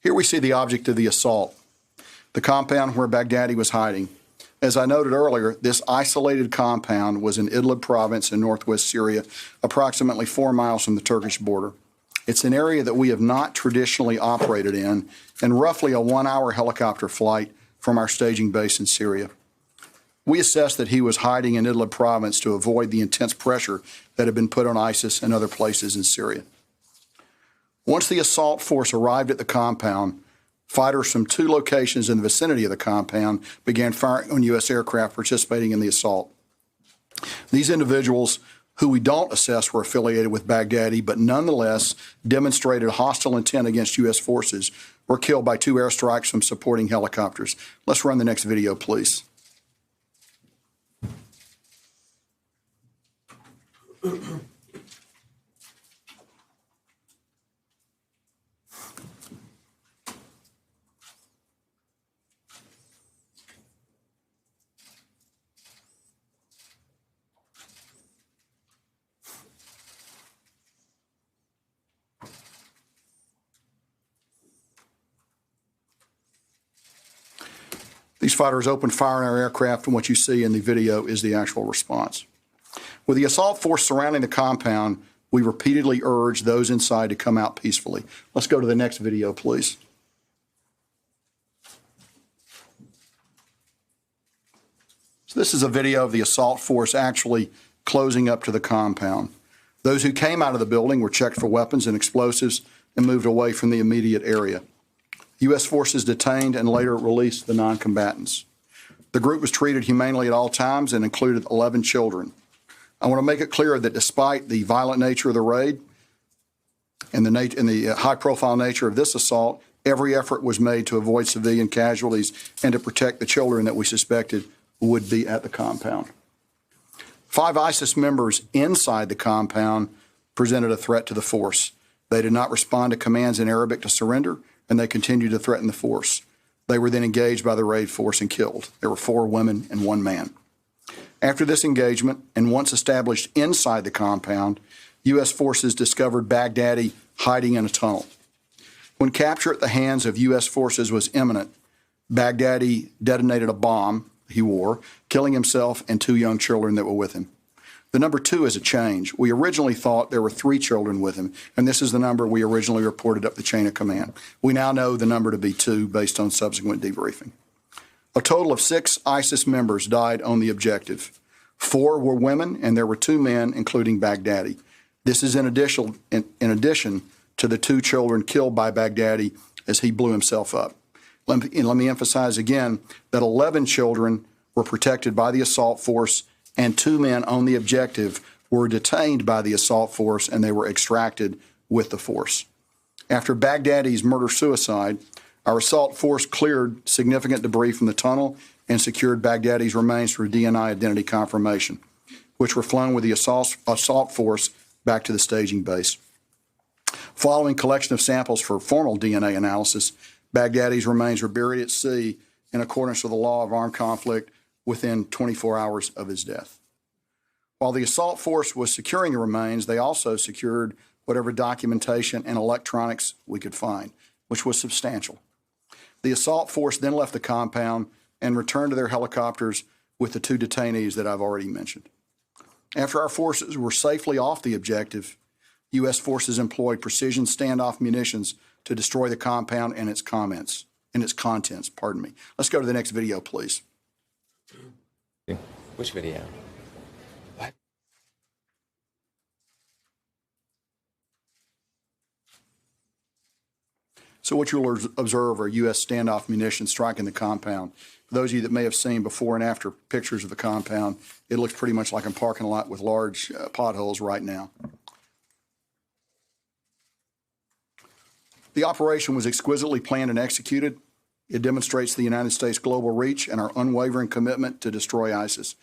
Here we see the object of the assault, the compound where Baghdadi was hiding. As I noted earlier, this isolated compound was in Idlib province in northwest Syria, approximately 4 miles from the Turkish border. It's an area that we have not traditionally operated in, and roughly a 1-hour helicopter flight from our staging base in Syria. We assessed that he was hiding in Idlib province to avoid the intense pressure that had been put on ISIS and other places in Syria. Once the assault force arrived at the compound, fighters from 2 locations in the vicinity of the compound began firing on U.S. aircraft participating in the assault. These individuals, who we don't assess were affiliated with Baghdadi, but nonetheless demonstrated hostile intent against U.S. forces, were killed by 2 airstrikes from supporting helicopters. Let's run the next video, please. These fighters opened fire on our aircraft, and what you see in the video is the actual response. With the assault force surrounding the compound, we repeatedly urged those inside to come out peacefully. Let's go to the next video, please. So this is a video of the assault force actually closing up to the compound. Those who came out of the building were checked for weapons and explosives and moved away from the immediate area. U.S. forces detained and later released the non-combatants. The group was treated humanely at all times and included 11 children. I want to make it clear that despite the violent nature of the raid and the high-profile nature of this assault, every effort was made to avoid civilian casualties and to protect the children that we suspected would be at the compound. 5 ISIS members inside the compound presented a threat to the force. They did not respond to commands in Arabic to surrender, and they continued to threaten the force. They were then engaged by the raid force and killed. There were 4 women and 1 man. After this engagement, and once established inside the compound, U.S. forces discovered Baghdadi hiding in a tunnel. When capture at the hands of U.S. forces was imminent, Baghdadi detonated a bomb he wore, killing himself and 2 young children that were with him. The number 2 is a change. We originally thought there were 3 children with him, and this is the number we originally reported up the chain of command. We now know the number to be 2 based on subsequent debriefing. A total of 6 ISIS members died on the objective. 4 were women, and there were 2 men, including Baghdadi. This is in addition to the 2 children killed by Baghdadi as he blew himself up. Let me emphasize again that 11 children were protected by the assault force, and 2 men on the objective were detained by the assault force, and they were extracted with the force. After Baghdadi's murder-suicide, our assault force cleared significant debris from the tunnel and secured Baghdadi's remains for DNA identity confirmation, which were flown with the assault force back to the staging base. Following collection of samples for formal DNA analysis, Baghdadi's remains were buried at sea in accordance with the law of armed conflict within 24 hours of his death. While the assault force was securing the remains, they also secured whatever documentation and electronics we could find, which was substantial. The assault force then left the compound and returned to their helicopters with the 2 detainees that I've already mentioned. After our forces were safely off the objective, U.S. forces employed precision standoff munitions to destroy the compound and its contents. Let's go to the next video, please. Which video? What? So what you'll observe are U.S. standoff munitions striking the compound. For those of you that may have seen before and after pictures of the compound, it looks pretty much like a parking lot with large potholes right now. The operation was exquisitely planned and executed. It demonstrates the United States' global reach and our unwavering commitment to destroy ISIS.